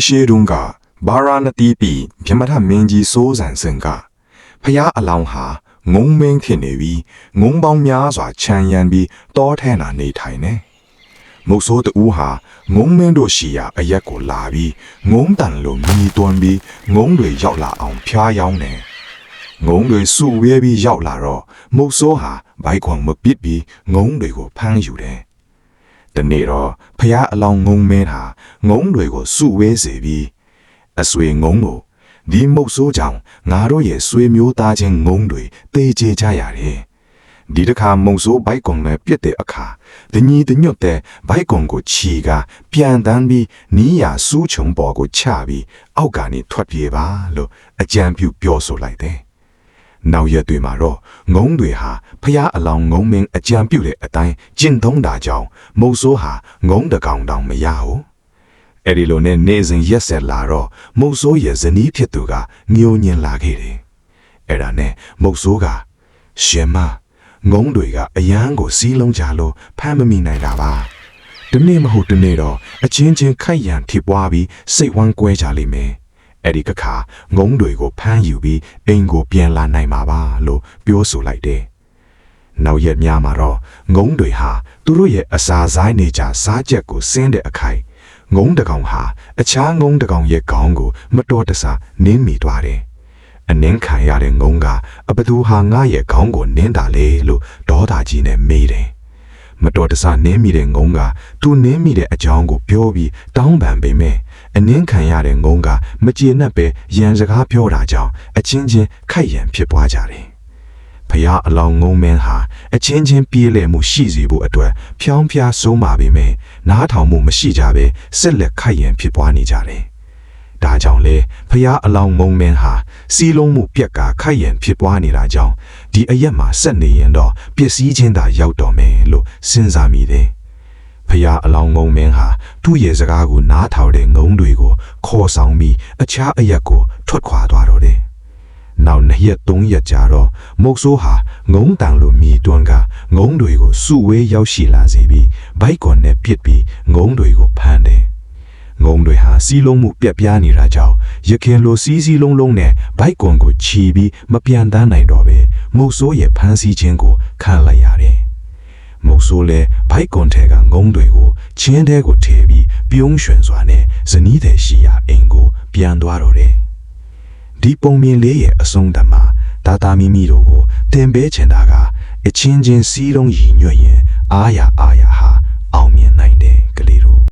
ရှေတုန်းကဘာရာနတီပြည်ပြမထမင်းကြီးစိုးစံစင်ကဖျားအလောင်းဟာငုံမင်းဖြစ်နေပြီးငုံပေါင်းများစွာခြံရံပြီးတောထဲနာနေထိုင်နေမုတ်ဆိုးတူဟာငုံမင်းတို့ရှိရာအရက်ကိုလာပြီးငုံတန်လိုမြည်တွန်းပြီးငုံတွေရောက်လာအောင်ဖျားယောင်းနေငုံတွေစုဝဲပြီးရောက်လာတော့မုတ်ဆိုးဟာဘိုက်ခွန်မပစ်ပြီးငုံတွေကိုဖမ်းယူတယ်တနေ့တော့ဖျားအလောင်းငုံမင်းဟာငုံတွေကိုစုဝဲစေပြီးအဆွေငုံကိုဒီမုတ်ဆိုးကြောင့်ငါတို့ရဲ့ဆွေမျိုးသားချင်းငုံတွေတေးကျေကြရတယ်ဒီတခါမုတ်ဆိုးဘိုက်ကွန်နဲ့ပြစ်တဲ့အခါတညီတညွတ်တဲ့ဘိုက်ကွန်ကိုခြီကပြန်တန်းပြီးနီးရစူးချုံပေါ်ကိုချပြီးအောက်ကနေထွက်ပြေးပါလို့အကြံပြုပြောဆိုလိုက်တယ်နောက်ရက်တွေမှာတော့ငုံတွေဟာဖျားအလောင်းငုံမင်းအကြံပြုတဲ့အတိုင်းကျင့်သုံးတာကြောင့်မုတ်ဆိုးဟာငုံတကောင်တောင်မရဘူးအဲ့ဒီလိုနဲ့နေစဉ်ရက်ဆက်လာတော့မုတ်ဆိုးရဲ့ဇနီးဖြစ်သူကငိုညင်လာခဲ့တယ်အဲ့ဒါနဲ့မုတ်ဆိုးကရှင်မငုံတွေကအယမ်းကိုစီးလုံးကြလို့ဖမ်းမမိနိုင်တာပါဒီနေ့မဟုတ်ဒီနေ့တော့အချင်းချင်းခိုက်ရန်ဖြစ်ပွားပြီးစိတ်ဝမ်းကွဲကြလိမ့်မယ်အဲ့ဒီခါငုံတွေကိုဖမ်းယူပြီးအိမ်ကိုပြန်လာနိုင်မှာပါလို့ပြောဆိုလိုက်တယ်နောက်ရက်များမှာတော့ငုံတွေဟာသူတို့ရဲ့အစာဆိုင်နေကြစားချက်ကိုစင်းတဲ့အခိုက်ငုံတကောင်ဟာအခြားငုံတကောင်ရဲ့ခေါင်းကိုမတော်တဆနင်းမိသွားတယ်အနှင်းခံရတဲ့ငုံကအဘသူဟာငါရဲ့ခေါင်းကိုနင်းတာလေလို့ဒေါသကြီးနဲ့မေးတယ်မတော်တဆနင်းမိတဲ့ငုံကသူနင်းမိတဲ့အကြောင်းကိုပြောပြီးတောင်းပန်ပေမဲ့အနှင်းခံရတဲ့ငုံကမကျေနပ်ပဲရန်စကားပြောတာကြောင့်အချင်းချင်းခိုက်ရန်ဖြစ်ပွားကြတယ်ဖယားအလောင်းငုံမင်းဟာအချင်းချင်းပြေးလည်မှုရှိစေဖို့အတွက်ဖြောင်းဖျားဆုံးပါပေမဲ့နားထောင်မှုမရှိကြပဲဆက်လက်ခိုက်ရန်ဖြစ်ပွားနေကြတယ်။ဒါကြောင့်လေဖယားအလောင်းငုံမင်းဟာစီးလုံးမှုပြက်ကခိုက်ရန်ဖြစ်ပွားနေတာကြောင့်ဒီအရက်မှာဆက်နေရင်တော့ပျက်စီးခြင်းသာရောက်တော်မယ်လို့စဉ်းစားမိတယ်။ဖယားအလောင်းငုံမင်းဟာသူ့ရဲ့စကားကိုနားထောင်တဲ့ငုံတွေကိုခေါ်ဆောင်ပြီးအခြားအရက်ကိုထွက်ခွာသွားတော့တယ်။နောက်2ရက်3ရက်ကြာတော့မုတ်ဆိုးဟာငုံတန်လိုမြည်တွန်းကငုံတွေကိုစုဝေးရောက်ရှိလာစေပြီးဘိုက်ကွန်နဲ့ပစ်ပြီးငုံတွေကိုဖမ်းတယ်ငုံတွေဟာစီးလုံးမှုပြက်ပြားနေတာကြောင့်ရခင်လိုစီးလုံးလုံးနဲ့ဘိုက်ကွန်ကိုချီပြီးမပြန်တန်းနိုင်တော့ပဲမုတ်ဆိုးရဲ့ဖမ်းဆီးခြင်းကိုခံလိုက်ရတယ်မုတ်ဆိုးလည်းဘိုက်ကွန်ထဲကငုံတွေကိုချင်းထဲကိုထည့်ပြီးပြုံးရွှင်စွာနဲ့ဇနီးတဲ့ရှိရာအိမ်ကိုပြန်သွားတော့တယ်ဒီပုံမြင်လေးရဲ့အဆုံးတမှာဒါတာမိမိတို့ကိုတင်ပေးချင်တာကအချင်းချင်းစီးလုံးရည်ညွှတ်ရင်အာရဟာအောင်မြင်နိုင်တယ်ကလေးတို့